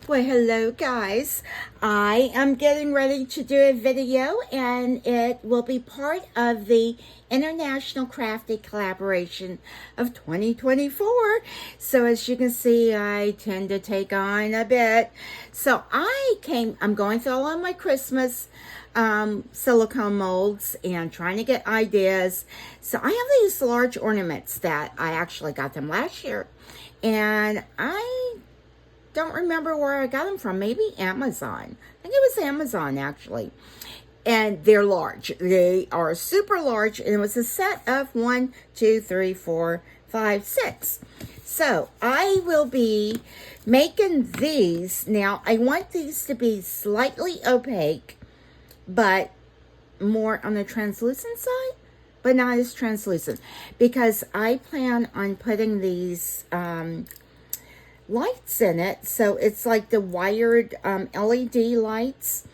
Well, hello guys. I am getting ready to do a video and it will be part of the International Crafty Collaboration of 2024. So as you can see, I tend to take on a bit. So I'm going through all of my Christmas silicone molds and trying to get ideas. So I have these large ornaments that I actually got them last year. And I don't remember where I got them from. Maybe Amazon. I think it was Amazon actually. And they're large. They are super large. And it was a set of 1, 2, 3, 4, 5, 6. So I will be making these. Now I want these to be slightly opaque, but more on the translucent side, but not as translucent, because I plan on putting these lights in it. So it's like the wired LED lights,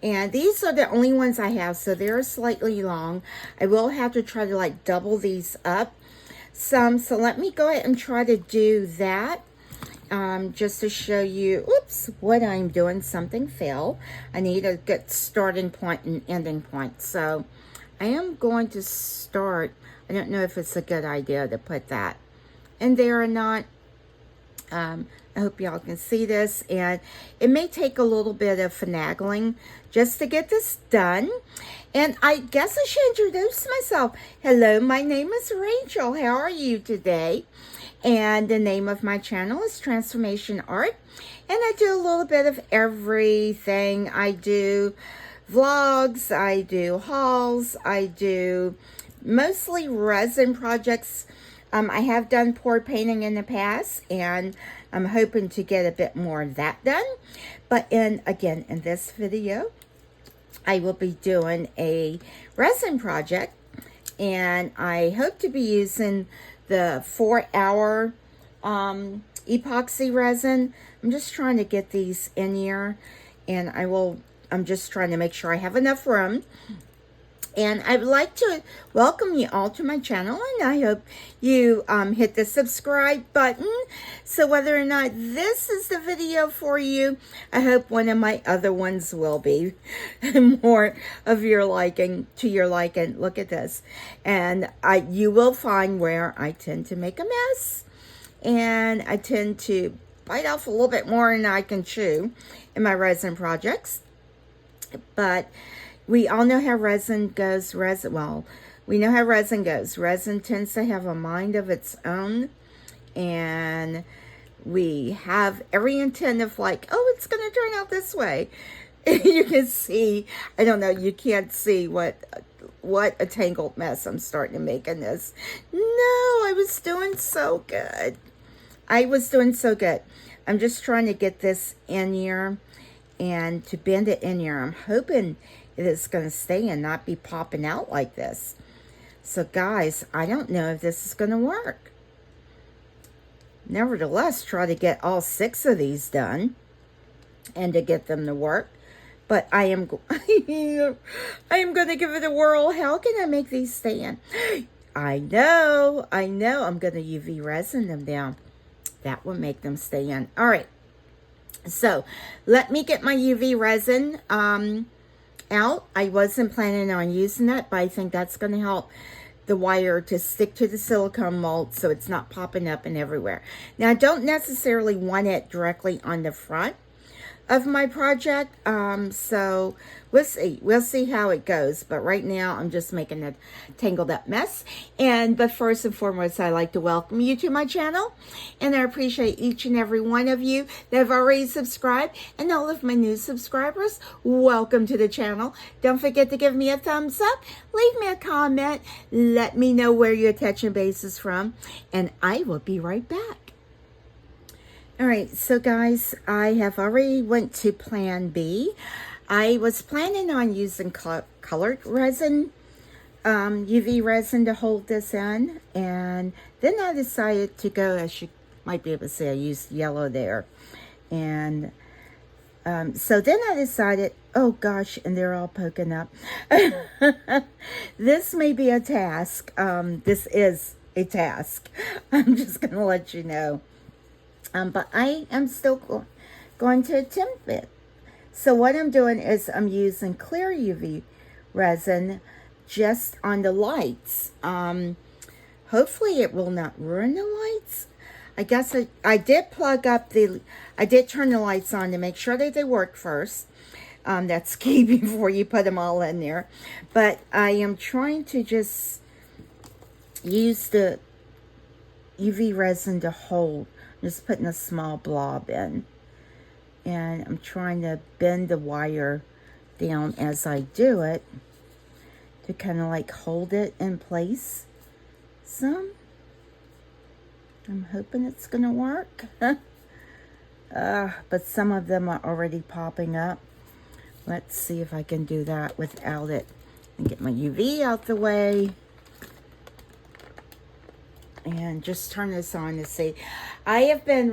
and these are the only ones I have, so they're slightly long. I will have to try to like double these up some. So let me go ahead and try to do that just to show you, oops, what I'm doing. Something fell. I need a good starting point and ending point. So I am going to start. I don't know if it's a good idea to put that in there or not. I hope y'all can see this, and it may take a little bit of finagling just to get this done. And I guess I should introduce myself. Hello, my name is Rachel. How are you today? And the name of my channel is Transformation Art, and I do a little bit of everything. I do vlogs, I do hauls, I do mostly resin projects. I have done pour painting in the past, and I'm hoping to get a bit more of that done. But in this video, I will be doing a resin project, and I hope to be using the 4-hour epoxy resin. I'm just trying to get these in here, and I'm just trying to make sure I have enough room. And I'd like to welcome you all to my channel, and I hope you hit the subscribe button. So whether or not this is the video for you, I hope one of my other ones will be more of your liking, to your liking. Look at this. And you will find where I tend to make a mess, and I tend to bite off a little bit more than I can chew in my resin projects. But we all know how resin goes. We know how resin goes. Resin tends to have a mind of its own, and we have every intent of like, oh, it's going to turn out this way. You can see, I don't know, you can't see what a tangled mess I'm starting to make in this. No, I was doing so good. I'm just trying to get this in here and to bend it in here. I'm hoping it is going to stay and not be popping out like this. So guys, I don't know if this is going to work. Nevertheless, try to get all 6 of these done and to get them to work. But I am going to give it a whirl. How can I make these stand? I know. I'm going to UV resin them down. That will make them stay in. All right. So let me get my UV resin out. I wasn't planning on using that, but I think that's going to help the wire to stick to the silicone mold so it's not popping up and everywhere. Now, I don't necessarily want it directly on the front of my project, so we'll see how it goes. But right now I'm just making a tangled up mess. But first and foremost, I'd like to welcome you to my channel, and I appreciate each and every one of you that have already subscribed, and all of my new subscribers, welcome to the channel. Don't forget to give me a thumbs up, leave me a comment, let me know where you're touching bases from, and I will be right back. All right, so guys, I have already went to plan B. I was planning on using colored resin, UV resin to hold this in, and then I decided to go, as you might be able to see, I used yellow there. And so then I decided, oh gosh, and they're all poking up. This may be a task. This is a task. I'm just going to let you know. But I am still going to attempt it. So what I'm doing is I'm using clear UV resin just on the lights. Hopefully it will not ruin the lights. I guess I did plug up I did turn the lights on to make sure that they work first. That's key before you put them all in there. But I am trying to just use the UV resin to hold. I'm just putting a small blob in. And I'm trying to bend the wire down as I do it to kind of like hold it in place some. I'm hoping it's going to work. But some of them are already popping up. Let's see if I can do that without it. And get my UV out the way. And just turn this on to see. I have been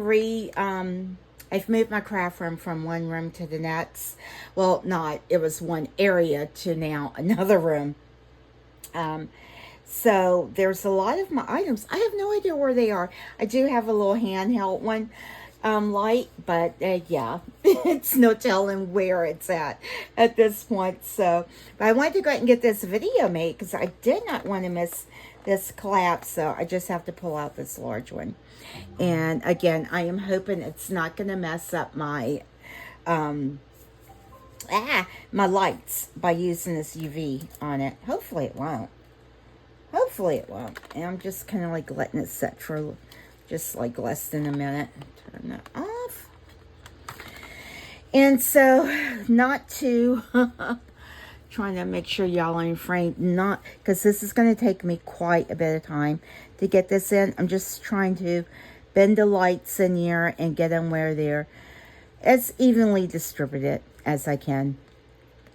I've moved my craft room from one room to the next. Well, not. It was one area to now another room. So there's a lot of my items. I have no idea where they are. I do have a little handheld one, light, but yeah, it's no telling where it's at this point. So, but I wanted to go ahead and get this video made because I did not want to miss this collab. So I just have to pull out this large one. And again, I am hoping it's not going to mess up my my lights by using this UV on it. Hopefully it won't. Hopefully it won't. And I'm just kind of like letting it set for just like less than a minute. Turn that off. And so, not to trying to make sure y'all are in frame, not because this is going to take me quite a bit of time to get this in. I'm just trying to bend the lights in here and get them where they're as evenly distributed as I can.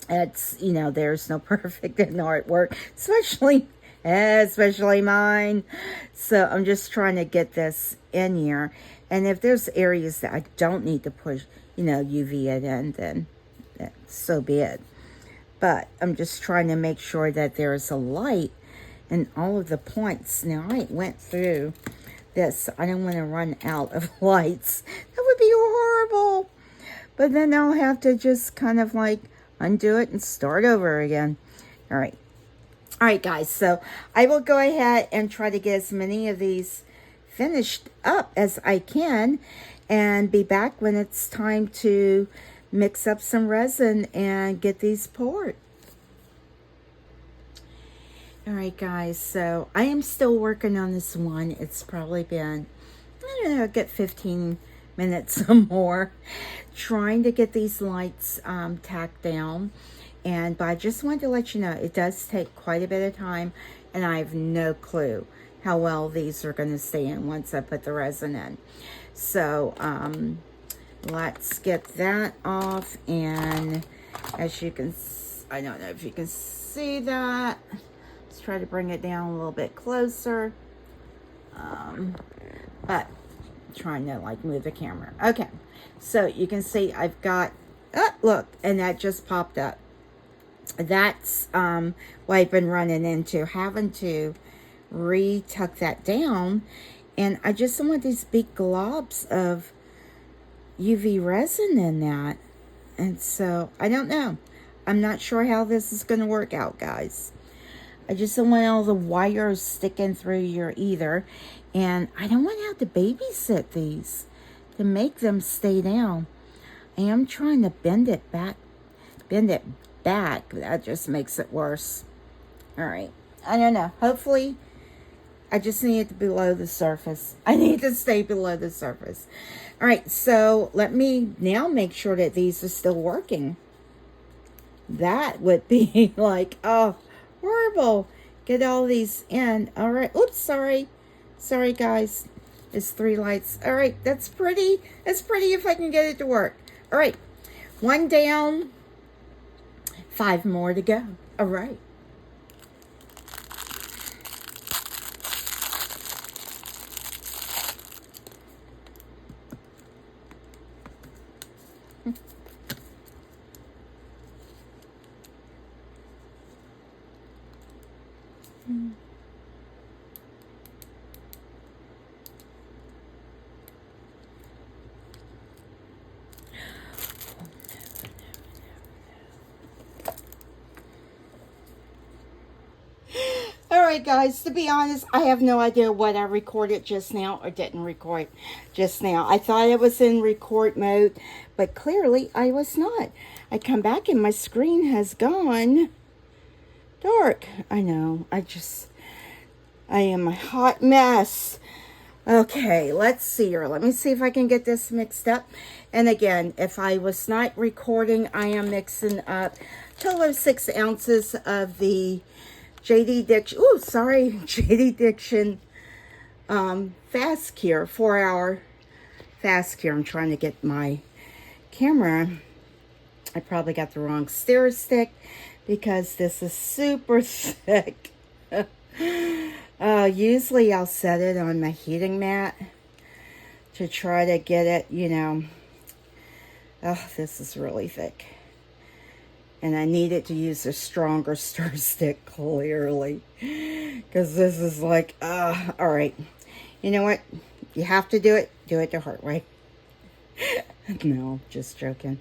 It's, you know, there's no perfect in artwork, especially mine. So I'm just trying to get this in here. And if there's areas that I don't need to push, you know, UV it in, then so be it. But I'm just trying to make sure that there's a light in all of the points. Now, I went through this. I don't want to run out of lights. That would be horrible. But then I'll have to just kind of like undo it and start over again. All right. All right, guys. So I will go ahead and try to get as many of these finished up as I can and be back when it's time to mix up some resin and get these poured. All right, guys, so I am still working on this one. It's probably been, I don't know, get 15 minutes or more trying to get these lights tacked down. But I just wanted to let you know, it does take quite a bit of time, and I have no clue how well these are going to stay in once I put the resin in. So, let's get that off, and as you can, I don't know if you can see that. Let's try to bring it down a little bit closer. But I'm trying to like move the camera. Okay, so you can see I've got, look, and that just popped up. That's what I've been running into, having to re-tuck that down. And I just don't want these big globs of UV resin in that. And so I don't know. I'm not sure how this is going to work out, guys. I just don't want all the wires sticking through here either. And I don't want to have to babysit these to make them stay down. I am trying to bend it back. That just makes it worse. All right. I don't know. Hopefully, I just need it below the surface. I need to stay below the surface. All right, so let me now make sure that these are still working. That would be like, oh, horrible. Get all these in. All right. Oops, sorry. Sorry, guys. It's 3 lights. All right, that's pretty. That's pretty if I can get it to work. All right, 1 down, 5 more to go. All right. right, guys, to be honest, I have no idea what I recorded just now or didn't record just now. I thought it was in record mode, but clearly I was not. I come back and my screen has gone dark. I know. I am a hot mess. Okay, let's see here. Let me see if I can get this mixed up. And again, if I was not recording, I am mixing up total of 6 ounces of the JD Diction, JD Diction Fast Cure, 4-hour Fast Cure. I'm trying to get my camera. I probably got the wrong stir stick because this is super thick. Usually I'll set it on my heating mat to try to get it, you know. Oh, this is really thick. And I needed to use a stronger stir stick, clearly. Because this is like, all right. You know what? You have to do it the hard way. No, just joking.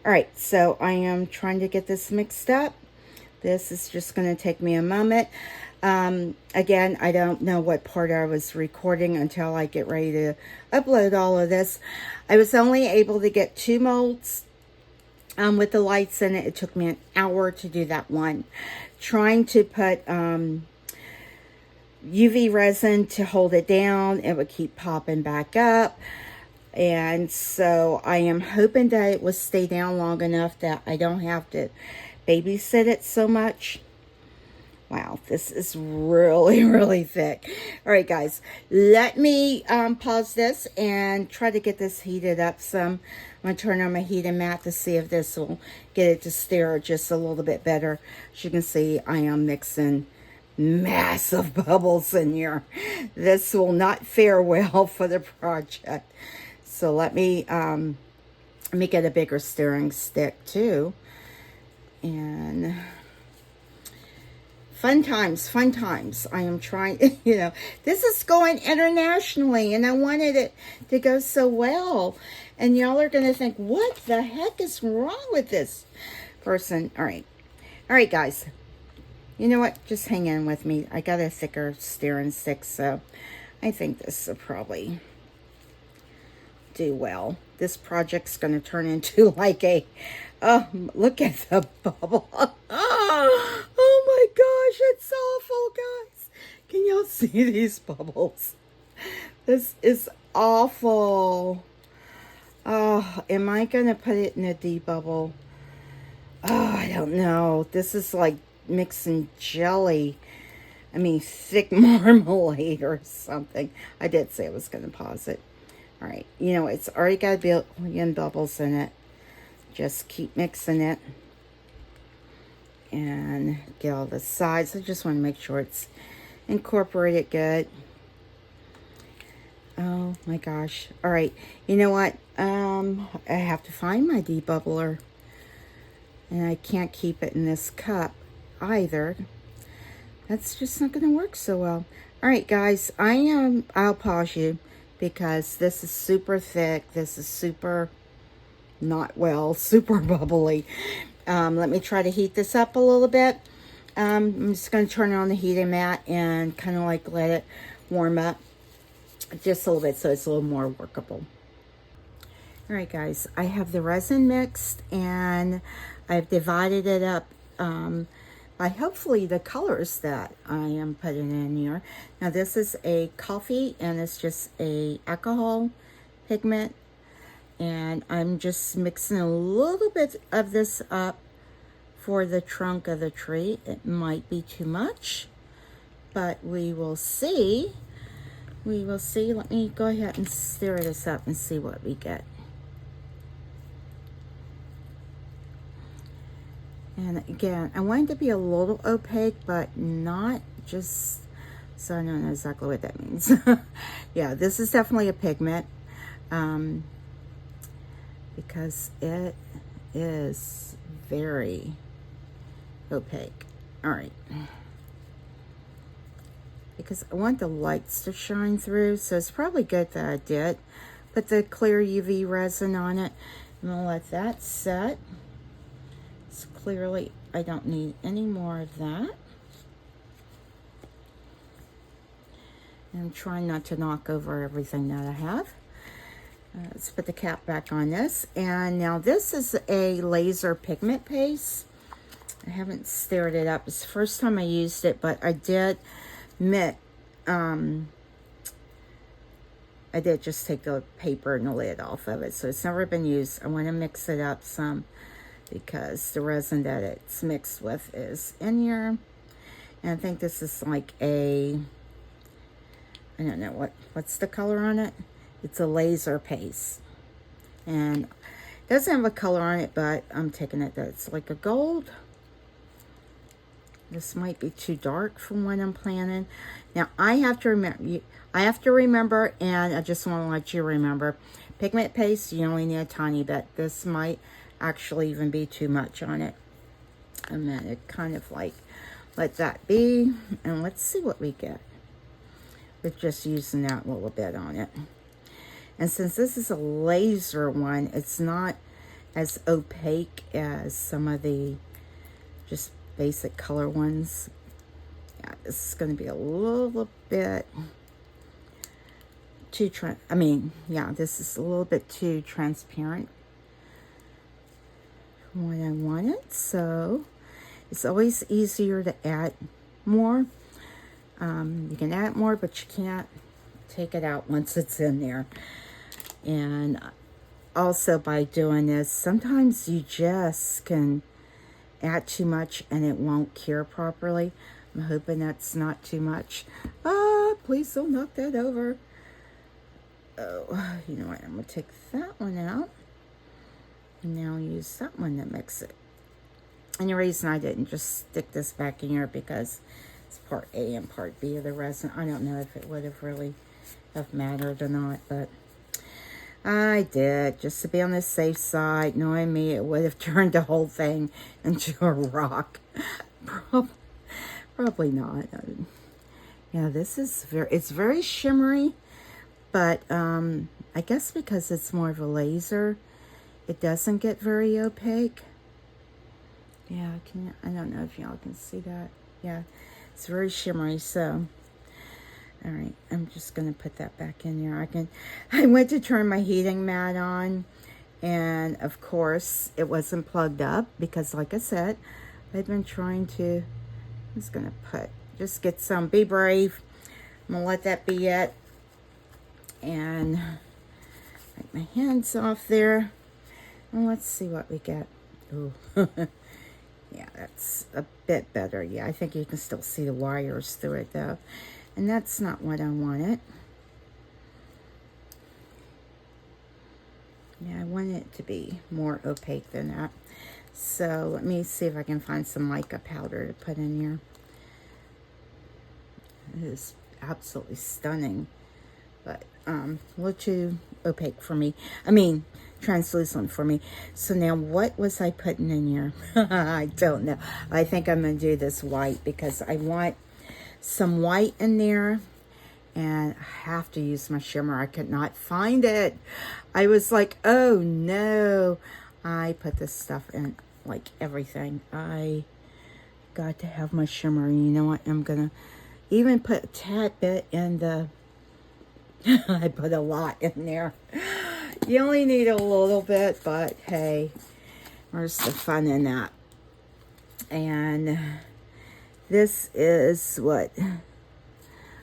All right, so I am trying to get this mixed up. This is just going to take me a moment. Again, I don't know what part I was recording until I get ready to upload all of this. I was only able to get 2 molds with the lights in it. It took me an hour to do that one. Trying to put UV resin to hold it down, it would keep popping back up. And so I am hoping that it will stay down long enough that I don't have to babysit it so much. Wow, this is really, really thick. All right, guys, let me pause this and try to get this heated up some. I'm going to turn on my heating mat to see if this will get it to stir just a little bit better. As you can see, I am mixing massive bubbles in here. This will not fare well for the project. So let me get a bigger stirring stick too. And fun times. I am trying, you know, this is going internationally and I wanted it to go so well. And y'all are going to think, what the heck is wrong with this person? All right, guys. You know what? Just hang in with me. I got a thicker stirring stick, so I think this will probably do well. This project's going to turn into like a, look at the bubble. Oh my gosh, it's awful, guys. Can y'all see these bubbles? This is awful. Oh, am I going to put it in a debubble? Oh, I don't know. This is like mixing jelly. I mean, thick marmalade or something. I did say I was going to pause it. All right. You know, it's already got a billion bubbles in it. Just keep mixing it. And get all the sides. I just want to make sure it's incorporated good. Oh my gosh. All right. You know what? I have to find my debubbler. And I can't keep it in this cup either. That's just not going to work so well. All right, guys. I'll pause you because this is super thick. This is super not well, super bubbly. Let me try to heat this up a little bit. I'm just going to turn on the heating mat and kind of like let it warm up just a little bit so it's a little more workable. All right, guys, I have the resin mixed and I've divided it up by hopefully the colors that I am putting in here. Now this is a coffee and it's just a alcohol pigment. And I'm just mixing a little bit of this up for the trunk of the tree. It might be too much, but we will see. We will see. Let me go ahead and stir this up and see what we get. And again, I want it to be a little opaque, but not just, so I don't know exactly what that means. Yeah, this is definitely a pigment. Because it is very opaque. All right. Because I want the lights to shine through, so it's probably good that I did put the clear UV resin on it. I'm going to let that set. So clearly I don't need any more of that. I'm trying not to knock over everything that I have. Let's put the cap back on this. And now this is a laser pigment paste. I haven't stirred it up. It's the first time I used it, but I did I did just take the paper and the lid off of it, so it's never been used. I want to mix it up some because the resin that it's mixed with is in here. And I think this is like a, I don't know, what's the color on it? It's a laser paste. And it doesn't have a color on it, but I'm taking it that it's like a gold. This might be too dark from what I'm planning. Now, I have to remember, and I just want to let you remember, pigment paste, you only need a tiny bit. This might actually even be too much on it. And then it kind of like, let that be. And let's see what we get with just using that little bit on it. And since this is a laser one, it's not as opaque as some of the just basic color ones. Yeah, this is going to be a little bit too this is a little bit too transparent for what I wanted. So it's always easier to add more. You can add more, but you can't take it out once it's in there. And also by doing this, sometimes you just can add too much and it won't cure properly. I'm hoping that's not too much. Please don't knock that over. Oh, you know what? I'm going to take that one out. And now use that one to mix it. And the reason I didn't just stick this back in here because it's part A and part B of the resin. I don't know if it would have really have mattered or not, but I did, just to be on the safe side. Knowing me, it would have turned the whole thing into a rock. Probably not. Yeah, this is it's very shimmery, but I guess because it's more of a laser, it doesn't get very opaque. Yeah, I don't know if y'all can see that. Yeah, it's very shimmery, so. All right, I'm just going to put that back in there. I went to turn my heating mat on, and of course, it wasn't plugged up because, like I said, I've been trying to, I'm just going to just get some, be brave. I'm going to let that be it. And wipe my hands off there. And let's see what we get. Ooh. Yeah, that's a bit better. Yeah, I think you can still see the wires through it, though. And that's not what I wanted. Yeah, I want it to be more opaque than that. So let me see if I can find some mica powder to put in here. It is absolutely stunning, but a little too opaque for me. I mean, translucent for me. So now what was I putting in here? I don't know. I think I'm going to do this white because I want some white in there, and I have to use my shimmer. I could not find it. I was like, oh no, I put this stuff in like everything. I got to have my shimmer. You know what? I'm gonna even put a tad bit in the I put a lot in there. You only need a little bit, but hey, where's the fun in that? And this is what, I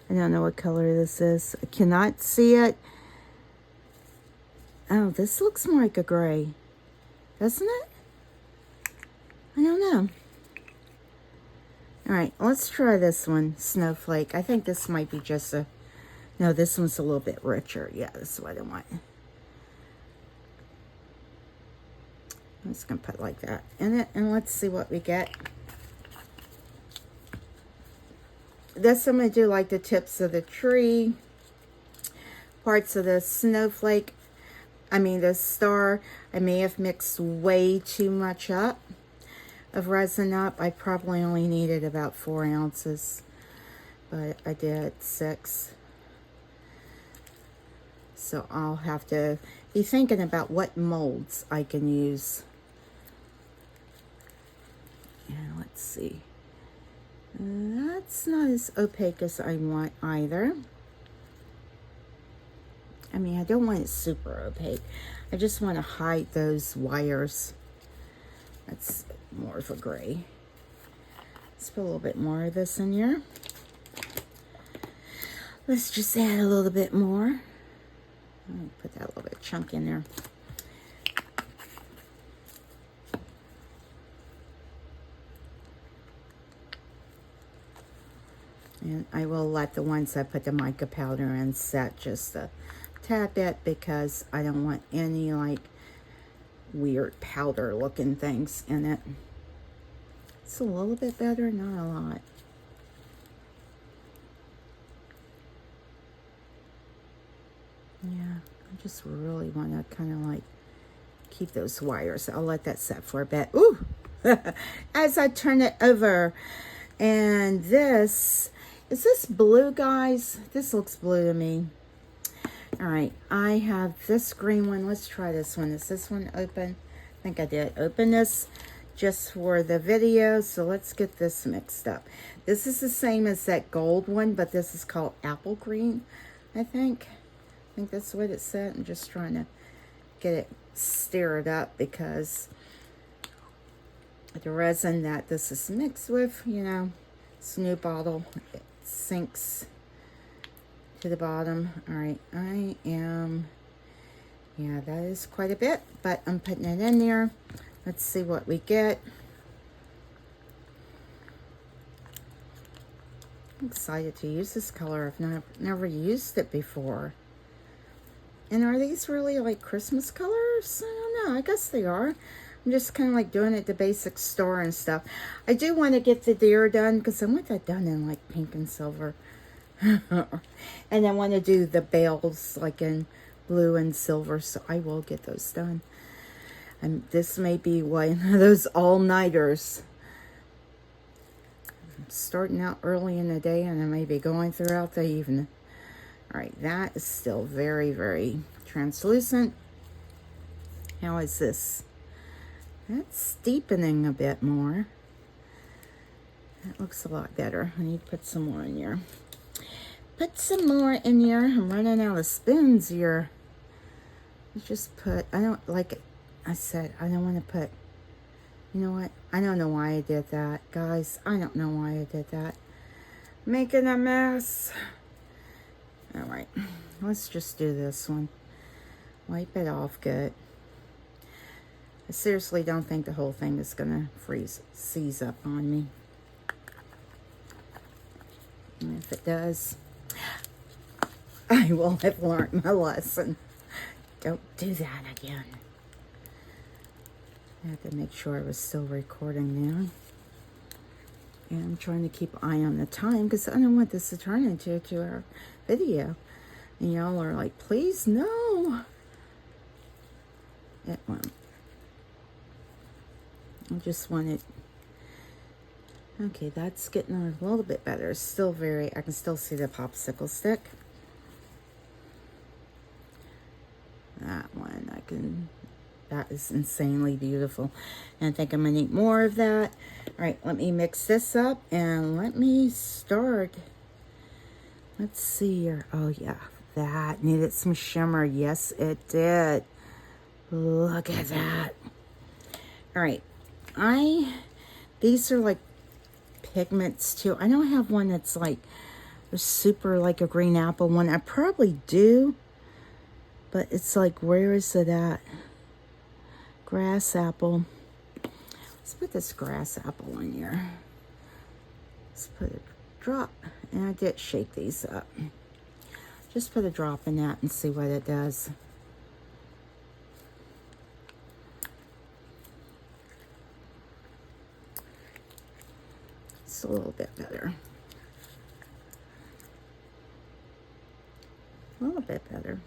don't know what color this is. I cannot see it. Oh, this looks more like a gray, doesn't it? I don't know. All right, let's try this one, Snowflake. I think this might be just a, no, this one's a little bit richer. Yeah, this is what I want. I'm just going to put like that in it, and let's see what we get. This I'm going to do like the tips of the tree, parts of the snowflake, the star. I may have mixed way too much up of resin up. I probably only needed about 4 ounces, but I did 6. So I'll have to be thinking about what molds I can use. And let's see. That's not as opaque as I want either. I mean, I don't want it super opaque. I just want to hide those wires. That's more of a gray. Let's put a little bit more of this in here. Let's just add a little bit more. I'll put that little bit of chunk in there. And I will let the ones I put the mica powder in set just a tad bit because I don't want any like weird powder looking things in it. It's a little bit better, not a lot. Yeah, I just really want to kind of like keep those wires. I'll let that set for a bit. Ooh! As I turn it over. And this, is this blue, guys? This looks blue to me. All right, I have this green one. Let's try this one. Is this one open? I think I did open this just for the video. So let's get this mixed up. This is the same as that gold one, but this is called apple green, I think. I think that's what it said. I'm just trying to get it stirred up because the resin that this is mixed with, you know, it's a new bottle. It sinks to the bottom. All right, I am, yeah, that is quite a bit, but I'm putting it in there. Let's see what we get. I'm excited to use this color. I've never used it before. And are these really like Christmas colors? I don't know. I guess they are. I'm just kind of like doing it at the basic store and stuff. I do want to get the deer done because I want that done in like pink and silver. And I want to do the bales like in blue and silver. So I will get those done. And this may be one of those all-nighters. I'm starting out early in the day and I may be going throughout the evening. All right, that is still very, very translucent. How is this? That's deepening a bit more. That looks a lot better. I need to put some more in here. Put some more in here. I'm running out of spoons here. Let's just put, I don't, like I said, I don't want to put, you know what? I don't know why I did that. Guys, I don't know why I did that. Making a mess. All right, let's just do this one. Wipe it off good. I seriously don't think the whole thing is gonna seize up on me. And if it does, I will have learned my lesson. Don't do that again. I had to make sure I was still recording now. And I'm trying to keep an eye on the time because I don't want this to turn into a 2-hour video. And y'all are like, please, no. It won't. I just want it. Okay, that's getting a little bit better. Still very, I can still see the popsicle stick. That one, that is insanely beautiful. And I think I'm gonna need more of that. All right, let me mix this up and let me start. Let's see here. Oh yeah, that needed some shimmer. Yes, it did. Look at that. All right, these are like pigments too. I don't have one that's like super like a green apple one. I probably do, but it's like, where is it at? Grass apple. Let's put this grass apple in here. Let's put a drop, and I did shake these up. Just put a drop in that and see what it does. It's a little bit better. A little bit better.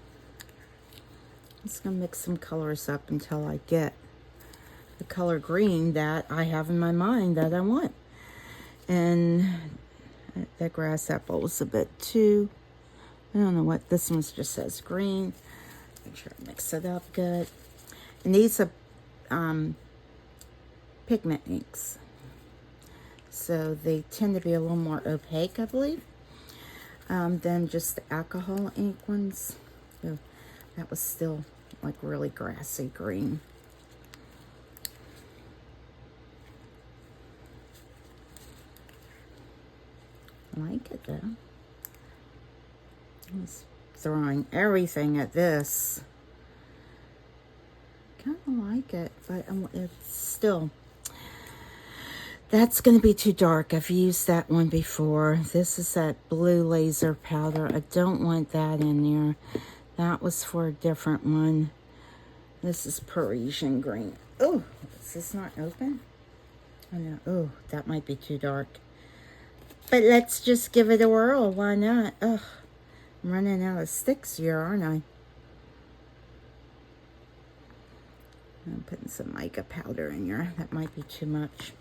I'm just gonna mix some colors up until I get the color green that I have in my mind that I want. And that grass apple was a bit too, I don't know what, this one just says green. Make sure I mix it up good. And these are pigment inks. So they tend to be a little more opaque, I believe, than just the alcohol ink ones. So That was still like really grassy green. I like it though. I was throwing everything at this. Kind of like it, but it's still, that's going to be too dark. I've used that one before. This is that blue laser powder. I don't want that in there. That was for a different one. This is Parisian green. Oh, is this not open? Oh no. Oh, that might be too dark. But let's just give it a whirl. Why not? Ugh, I'm running out of sticks here, aren't I? I'm putting some mica powder in here. That might be too much.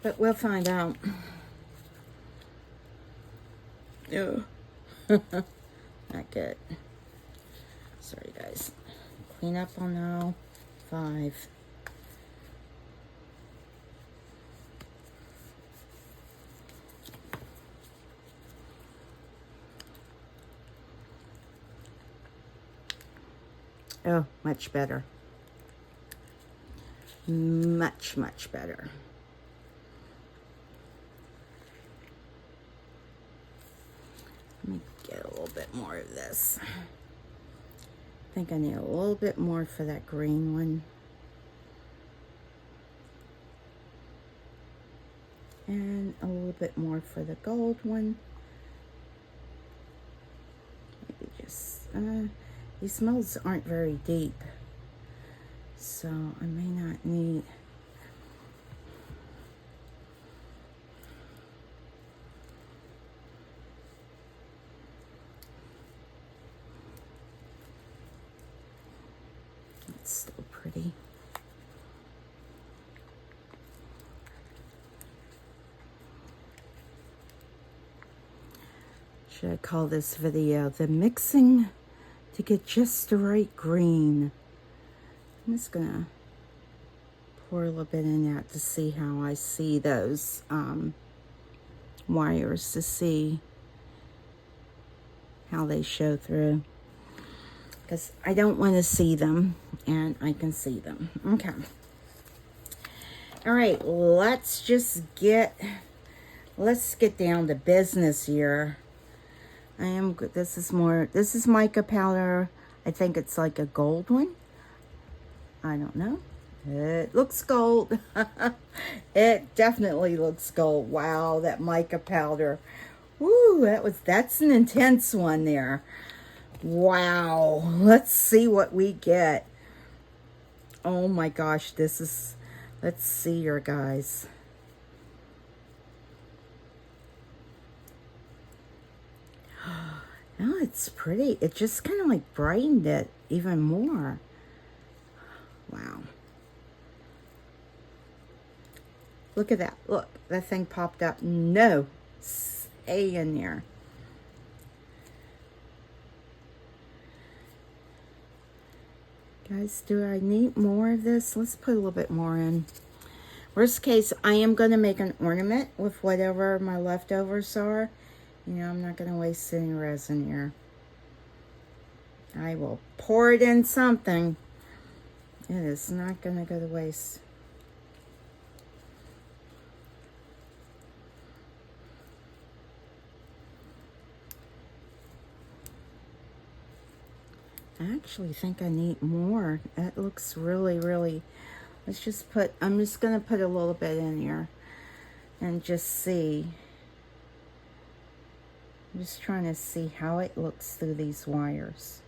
But we'll find out. Oh, not good. Sorry, guys. Clean up on aisle 5. Oh, much better. Much, much better. Let me get a little bit more of this. I think I need a little bit more for that green one. And a little bit more for the gold one. Maybe just, these molds aren't very deep, so I may not need. It's still pretty. Should I call this video the mixing to get just the right green? I'm just gonna pour a little bit in that to see how I see those wires, to see how they show through, because I don't want to see them and I can see them. Okay. All right, let's get down to business here. This is mica powder. I think it's like a gold one. I don't know. It looks gold. It definitely looks gold. Wow, that mica powder. Woo, that's an intense one there. Wow. Let's see what we get. Oh my gosh, let's see here, guys. Oh, it's pretty. It just kind of like brightened it even more. Wow. Look at that. Look, that thing popped up. No, stay in there. Guys, do I need more of this? Let's put a little bit more in. Worst case, I am going to make an ornament with whatever my leftovers are. You know, I'm not going to waste any resin here. I will pour it in something. It is not going to go to waste. I actually think I need more. That looks really, really... I'm just going to put a little bit in here and just see. I'm just trying to see how it looks through these wires.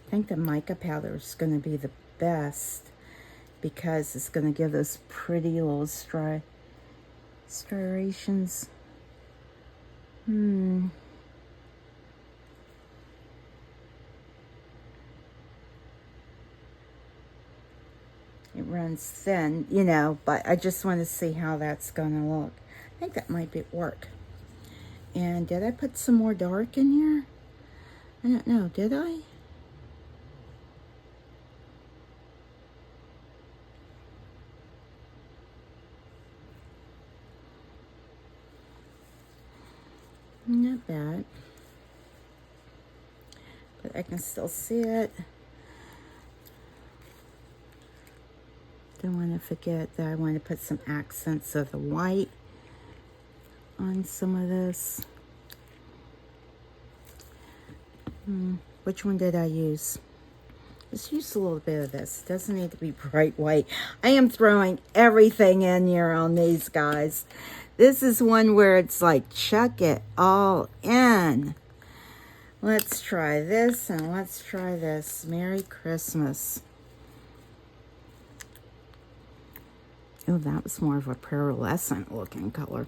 I think the mica powder is going to be the best because it's going to give those pretty little striations. It runs thin, you know, but I just want to see how that's going to look. I think that might work. And did I put some more dark in here? I don't know, did I? Not bad. But I can still see it. Don't want to forget that I want to put some accents of the white on some of this. Which one did I use? Just use a little bit of this. It doesn't need to be bright white. I am throwing everything in here on these guys. This is one where it's like, chuck it all in. Let's try this and let's try this. Merry Christmas. Oh, that was more of a pearlescent looking color.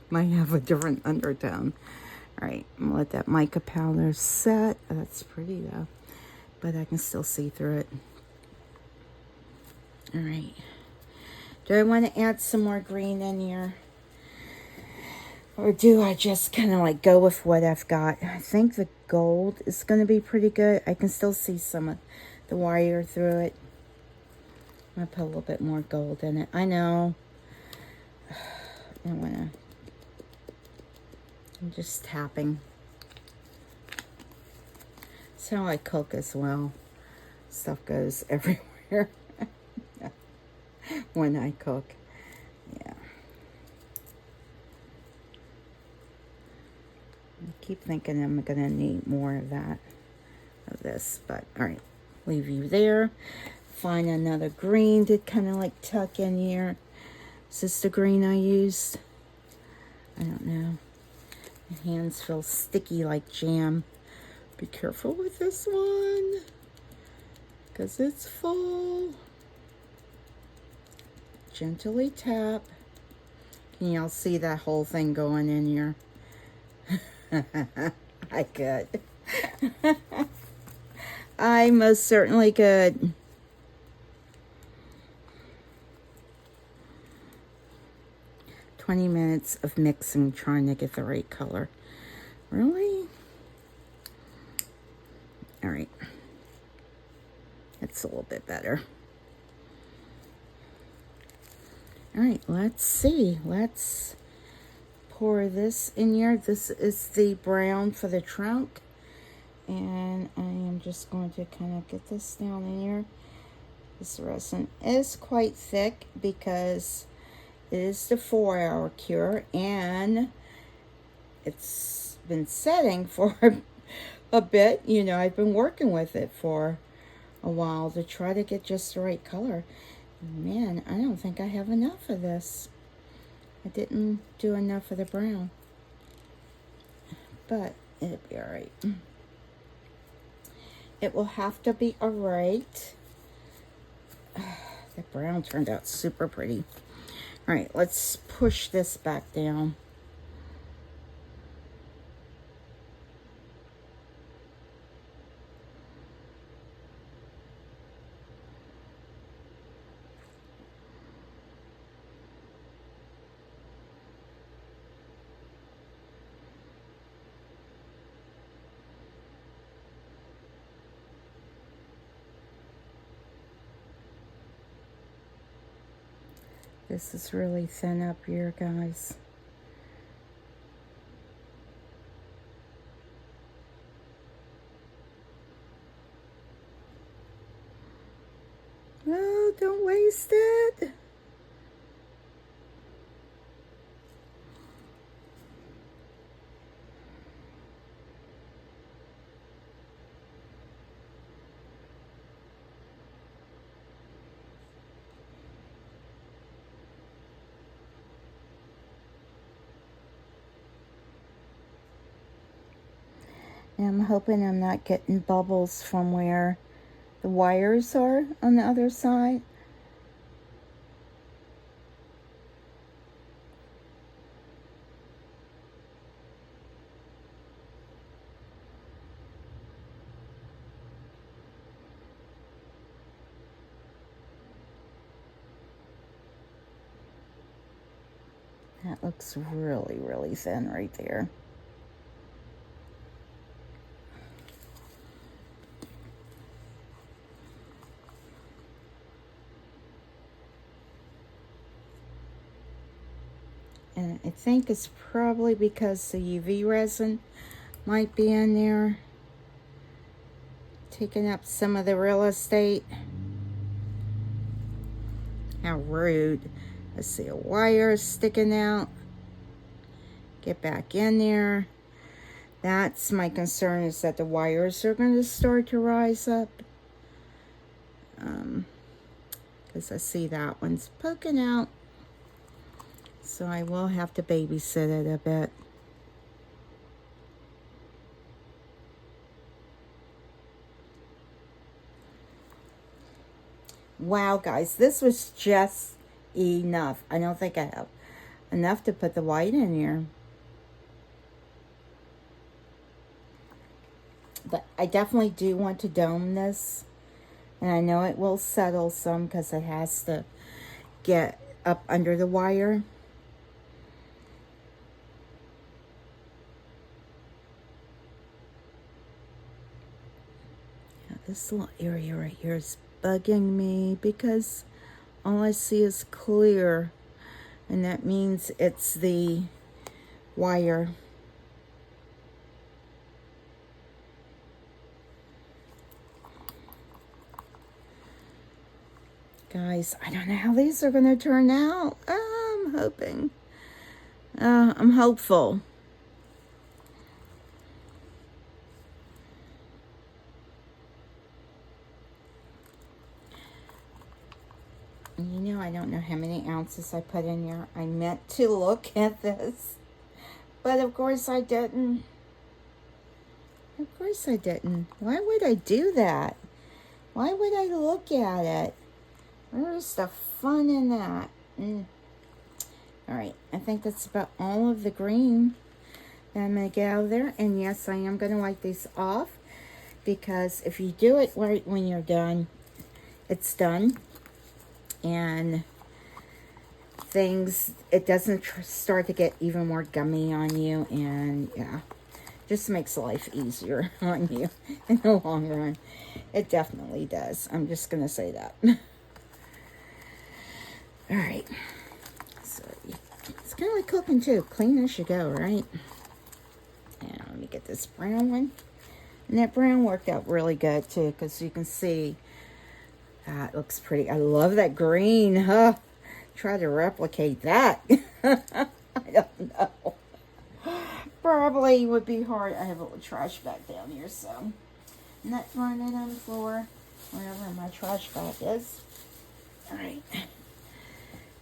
Might have a different undertone. All right, I'm gonna let that mica powder set. That's pretty though, but I can still see through it. All right. Do I want to add some more green in here? Or do I just kind of like go with what I've got? I think the gold is going to be pretty good. I can still see some of the wire through it. I'm going to put a little bit more gold in it. I know. I want to. I'm just tapping. That's how I cook as well. Stuff goes everywhere when I cook. Yeah. I keep thinking I'm going to need more of that, of this, but all right, leave you there. Find another green to kind of like tuck in here. Is this the green I used? I don't know. My hands feel sticky like jam. Be careful with this one, because it's full. Gently tap. Can y'all see that whole thing going in here? I could. I most certainly could. $20 of mixing, trying to get the right color. Really? All right. That's a little bit better. All right, let's see. Let's pour this in here. This is the brown for the trunk. And I am just going to kind of get this down in here. This resin is quite thick because it is the 4-hour cure. And it's been setting for a bit. You know, I've been working with it for a while to try to get just the right color. Man, I don't think I have enough of this. I didn't do enough of the brown. But it'll be all right. It will have to be all right. The brown turned out super pretty. All right, let's push this back down. This is really thin up here, guys. Oh, don't waste it. And I'm hoping I'm not getting bubbles from where the wires are on the other side. That looks really, really thin right there. And I think it's probably because the UV resin might be in there, taking up some of the real estate. How rude. I see a wire sticking out. Get back in there. That's my concern, is that the wires are going to start to rise up. Because I see that one's poking out. So I will have to babysit it a bit. Wow, guys, this was just enough. I don't think I have enough to put the white in here. But I definitely do want to dome this. And I know it will settle some because it has to get up under the wire. Yeah, this little area right here is bugging me because all I see is clear. And that means it's the wire. Guys, I don't know how these are going to turn out. I'm hoping. I'm hopeful. You know, I don't know how many ounces I put in here. I meant to look at this, but of course I didn't. Of course I didn't. Why would I do that? Why would I look at it? Where's the fun in that? All right, I think that's about all of the green that I'm going to get out of there. And yes, I am going to wipe these off, because if you do it right when you're done, it's done. And things, it doesn't start to get even more gummy on you. And yeah, just makes life easier on you in the long run. It definitely does. I'm just going to say that. All right, so it's kind of like cooking too. Clean as you go, right? And let me get this brown one. And that brown worked out really good too, because you can see that looks pretty. I love that green. Huh? Try to replicate that. I don't know. Probably would be hard. I have a little trash bag down here, so I'm not throwing it on the floor, wherever my trash bag is. All right.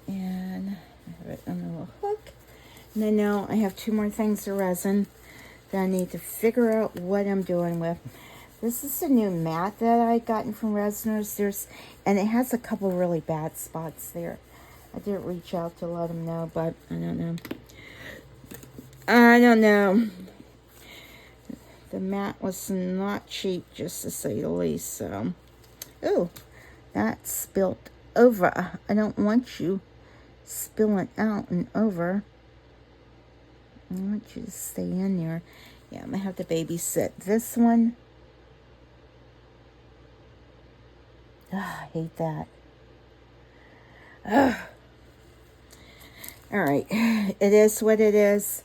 And I have it on a little hook. And I know I have 2 more things of resin that I need to figure out what I'm doing with. This is a new mat that I gotten from Resiners. And it has a couple really bad spots there. I did reach out to let them know, but I don't know. I don't know. The mat was not cheap, just to say the least. So, ooh, that spilt over. I don't want you spilling out and over. I want you to stay in there. Yeah, I'm gonna have to babysit this one. I hate that. All right, it is what it is.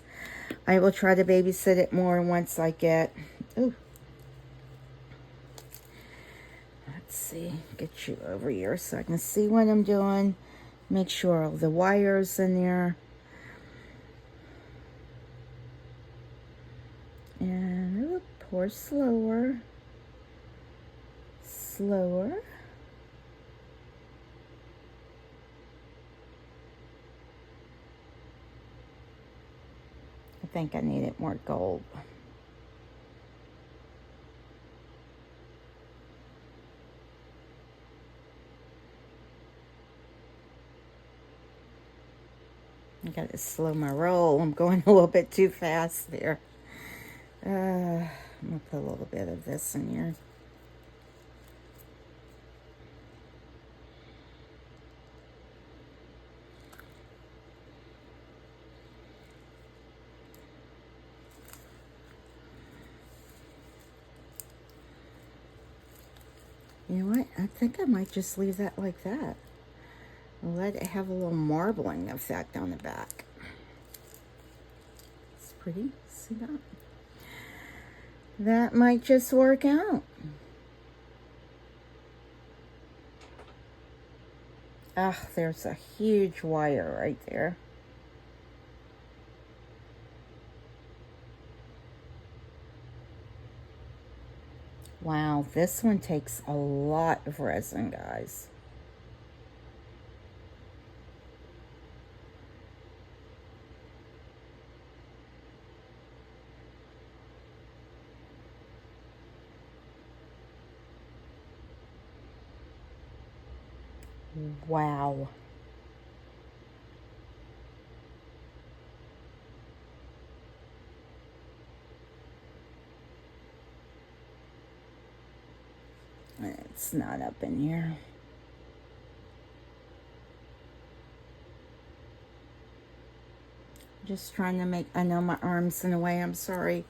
I will try to babysit it more once I get. Ooh. Let's see. Get you over here so I can see what I'm doing. Make sure all the wires in there. And pour slower. Slower. I think I needed more gold. I gotta slow my roll. I'm going a little bit too fast there. I'm gonna put a little bit of this in here. You know what? I think I might just leave that like that. Let it have a little marbling effect on the back. pretty? See that? That might just work out. Ah, there's a huge wire right there. Wow, this one takes a lot of resin, guys. Wow. It's not up in here. Just trying to make, I know my arm's in the way, I'm sorry.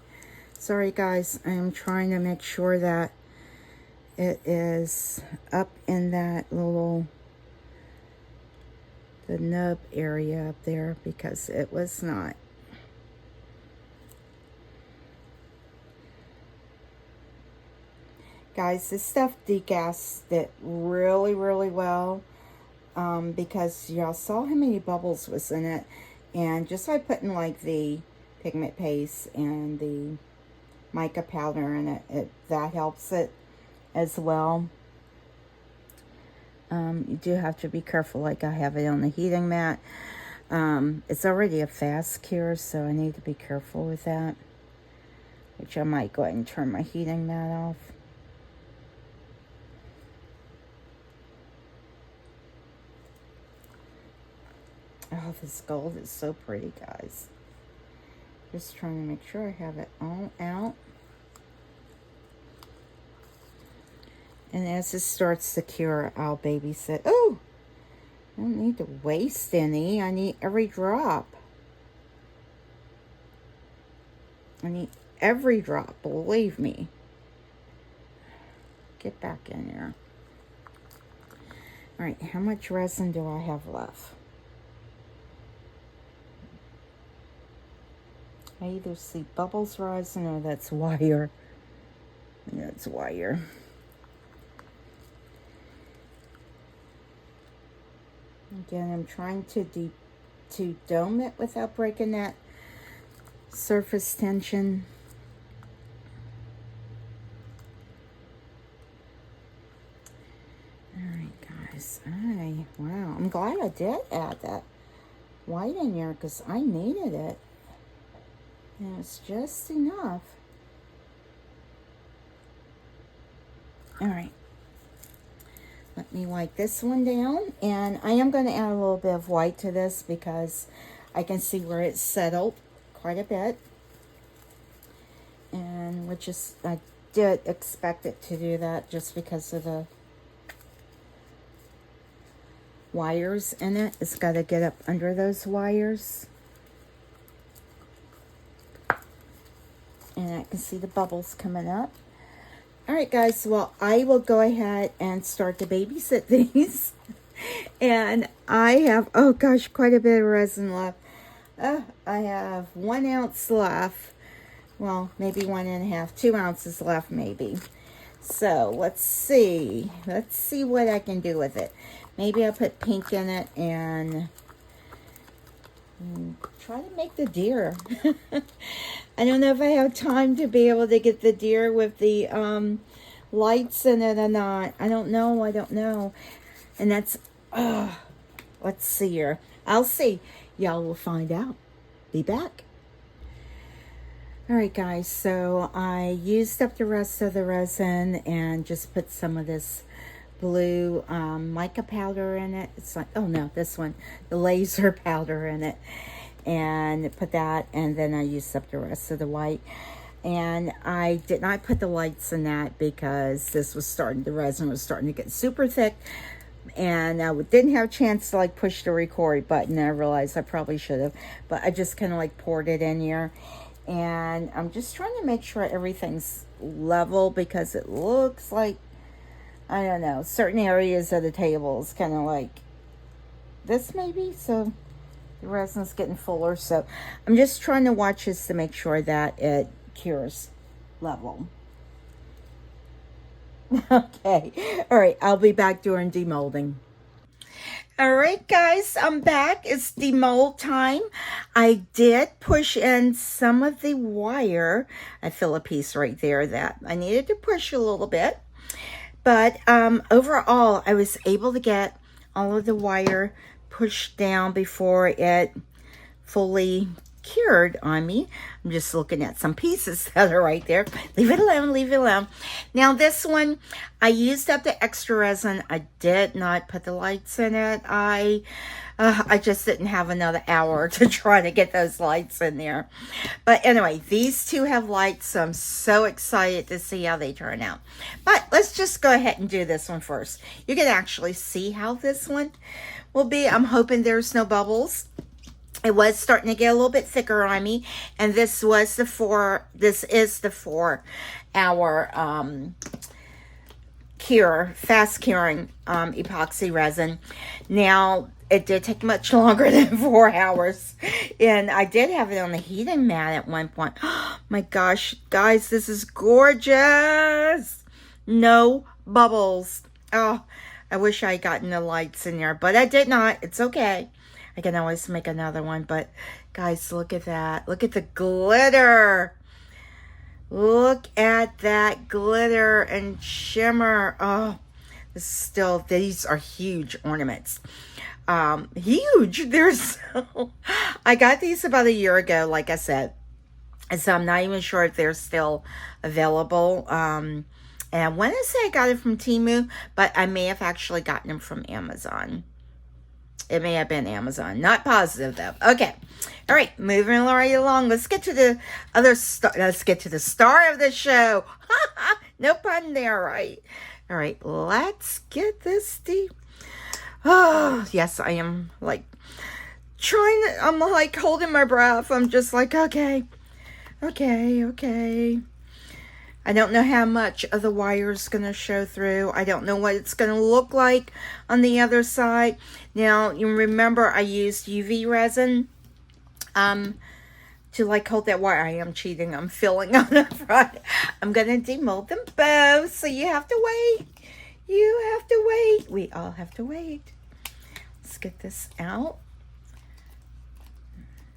Sorry guys, I am trying to make sure that it is up in that little, the nub area up there, because it was not. Guys, this stuff degassed it really, really well, because y'all saw how many bubbles was in it. And just by putting like the pigment paste and the mica powder in it, that helps it as well. You do have to be careful, like I have it on the heating mat. It's already a fast cure, so I need to be careful with that, which I might go ahead and turn my heating mat off. Oh, this gold is so pretty, guys. Just trying to make sure I have it all out. And as it starts to cure, I'll babysit. Oh, I don't need to waste any. I need every drop. I need every drop, believe me. Get back in here. All right, how much resin do I have left? I either see bubbles rising or that's wire. That's wire. Again, I'm trying to dome it without breaking that surface tension. All right, guys. Wow, I'm glad I did add that white in here because I needed it. And it's just enough. All right. Let me wipe this one down. And I am going to add a little bit of white to this because I can see where it's settled quite a bit. And which is, I did expect it to do that just because of the wires in it. It's got to get up under those wires. And I can see the bubbles coming up. All right, guys. Well, I will go ahead and start to babysit these. And I have, oh gosh, quite a bit of resin left. I have 1 ounce left. Well, maybe 1.5, 2 ounces left maybe. So let's see. Let's see what I can do with it. Maybe I'll put pink in it and try to make the deer. I don't know if I have time to be able to get the deer with the lights in it or not. I don't know. And that's, let's see here. I'll see. Y'all will find out. Be back. All right, guys. So I used up the rest of the resin and just put some of this blue mica powder in it. It's like, oh no, this one, the laser powder in it. And put that, and then I used up the rest of the white. And I did not put the lights in that because this was the resin was starting to get super thick. And I didn't have a chance to like push the record button. I realized I probably should have, but I just kind of like poured it in here. And I'm just trying to make sure everything's level because it looks like, I don't know, certain areas of the table is kind of like this maybe. So The resin's getting fuller, so I'm just trying to watch this to make sure that it cures level. Okay. All right. I'll be back during demolding. All right, guys, I'm back. It's demold time. I did push in some of the wire. I feel a piece right there that I needed to push a little bit. But overall, I was able to get all of the wire pushed down before it fully cured on me. I'm just looking at some pieces that are right there. Leave it alone, leave it alone. Now this one, I used up the extra resin. I did not put the lights in it. I just didn't have another hour to try to get those lights in there. But anyway, these two have lights, so I'm so excited to see how they turn out. But let's just go ahead and do this one first. You can actually see how this one will be. I'm hoping there's no bubbles. It was starting to get a little bit thicker on me, and this is the 4 hour fast curing epoxy resin. Now, it did take much longer than 4 hours, and I did have it on the heating mat at one point. Oh my gosh, guys, this is gorgeous. No bubbles. Oh, I wish I had gotten the lights in there, but I did not. It's okay. I can always make another one, but guys, look at that. Look at the glitter. Look at that glitter and shimmer. Oh, these are huge ornaments. Huge. I got these about a year ago, like I said. And so I'm not even sure if they're still available. And I want to say I got it from Temu, but I may have actually gotten them from Amazon. It may have been Amazon. Not positive, though. Okay. All right. Moving right along. Let's get to the other star. Let's get to the star of the show. No pun there, right? All right. Let's get this deep. Oh, yes, I am like I'm like holding my breath. I'm just like, okay. I don't know how much of the wire is going to show through. I don't know what it's going to look like on the other side. Now, you remember I used UV resin to like hold that wire. I am cheating. I'm filling on the front. I'm going to demold them both, so you have to wait. You have to wait. We all have to wait. Let's get this out.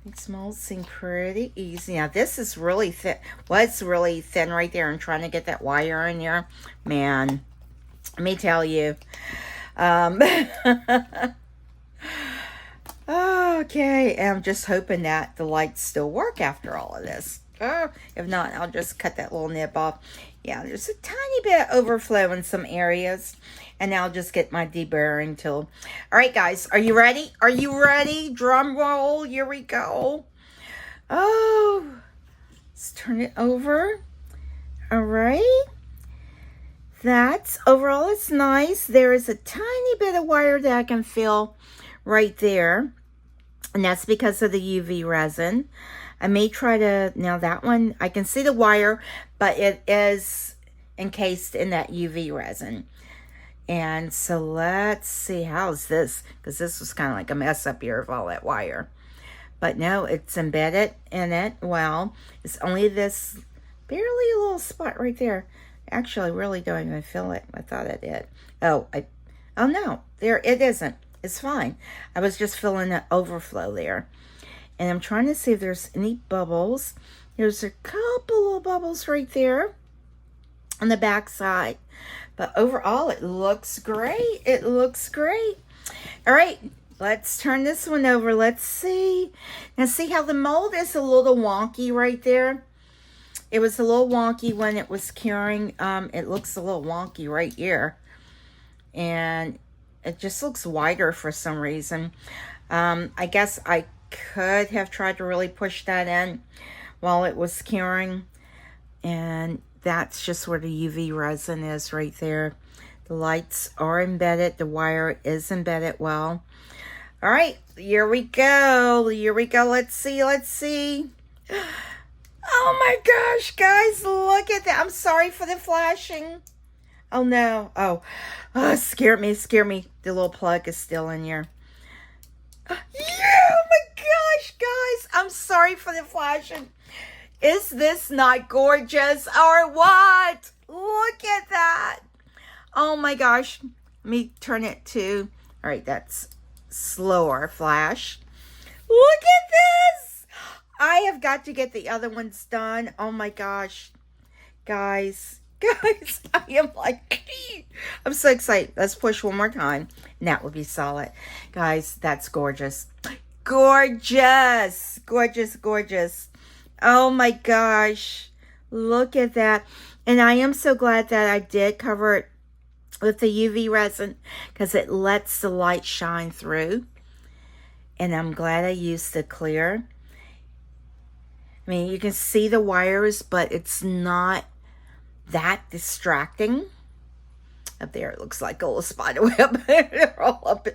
These molds seem pretty easy. Now, this is really thin. Was really thin right there. And trying to get that wire in there. Man, let me tell you. Okay. I'm just hoping that the lights still work after all of this. If not, I'll just cut that little nib off. Yeah, there's a tiny bit of overflow in some areas. And I'll just get my deburring tool. All right, guys. Are you ready? Are you ready? Drum roll. Here we go. Oh. Let's turn it over. All right. Overall, it's nice. There is a tiny bit of wire that I can feel right there. And that's because of the UV resin. I may try to, now that one, I can see the wire, but it is encased in that UV resin. And so let's see, how's this? Because this was kind of like a mess up here of all that wire. But no, it's embedded in it. Well, it's only this barely a little spot right there. Actually, really don't even feel it. I thought I did. Oh no, there it isn't. It's fine. I was just feeling the overflow there. And I'm trying to see if there's any bubbles. There's a couple of bubbles right there on the back side. But overall, it looks great. It looks great. All right, let's turn this one over. Let's see. Now, see how the mold is a little wonky right there? It was a little wonky when it was curing. It looks a little wonky right here. And it just looks wider for some reason. I guess I could have tried to really push that in while it was curing. And that's just where the UV resin is right there. The lights are embedded. The wire is embedded well. All right, here we go. Here we go. Let's see. Let's see. Oh my gosh, guys, look at that. I'm sorry for the flashing. Oh no. Oh, scared me. The little plug is still in here. Yeah, oh my I'm sorry for the flashing. Is this not gorgeous or what? Look at that. Oh my gosh. Let me turn it to, all right, that's slower flash. Look at this. I have got to get the other ones done. Oh my gosh. Guys, I am like, I'm so excited. Let's push one more time. And that would be solid. Guys, that's gorgeous. Gorgeous. Gorgeous, gorgeous. Oh my gosh. Look at that. And I am so glad that I did cover it with the UV resin because it lets the light shine through. And I'm glad I used the clear. I mean, you can see the wires, but it's not that distracting. Up there, it looks like a little spider web. They're all up.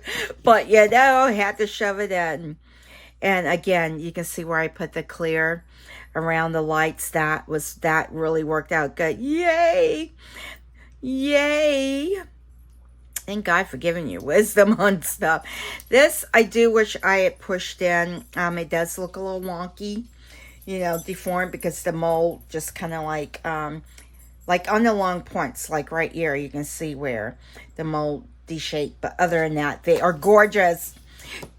But yeah, no, I had to shove it in. And again, you can see where I put the clear around the lights. That really worked out good. Yay! Yay! Thank God for giving you wisdom on stuff. This, I do wish I had pushed in. It does look a little wonky, you know, deformed because the mold just kind of like on the long points, like right here, you can see where the mold de-shaped. But other than that, they are gorgeous.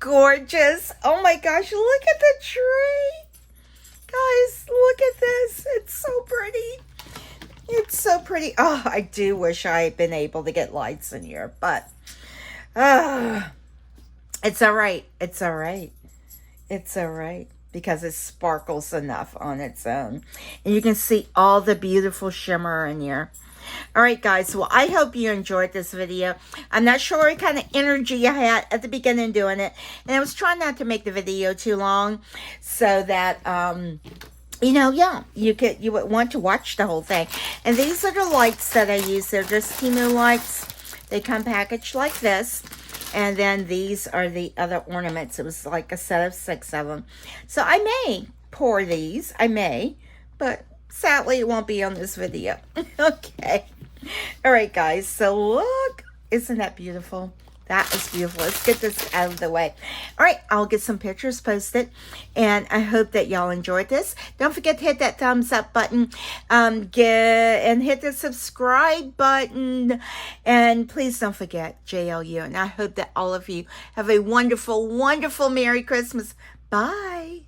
Gorgeous. Oh my gosh, look at the tree. Guys, look at this. It's so pretty. It's so pretty. Oh, I do wish I had been able to get lights in here, but it's all right. It's all right. It's all right because it sparkles enough on its own. And you can see all the beautiful shimmer in here. All right, guys. Well, I hope you enjoyed this video. I'm not sure what kind of energy I had at the beginning doing it. And I was trying not to make the video too long so that, you know, yeah, you would want to watch the whole thing. And these are the lights that I use. They're just Temu lights. They come packaged like this. And then these are the other ornaments. It was like a set of 6 of them. So I may pour these. I may. But sadly, it won't be on this video. Okay. All right, guys. So look. Isn't that beautiful? That is beautiful. Let's get this out of the way. All right, I'll get some pictures posted, and I hope that y'all enjoyed this. Don't forget to hit that thumbs up button, and hit the subscribe button, and please don't forget JLU. And I hope that all of you have a wonderful, wonderful Merry Christmas. Bye.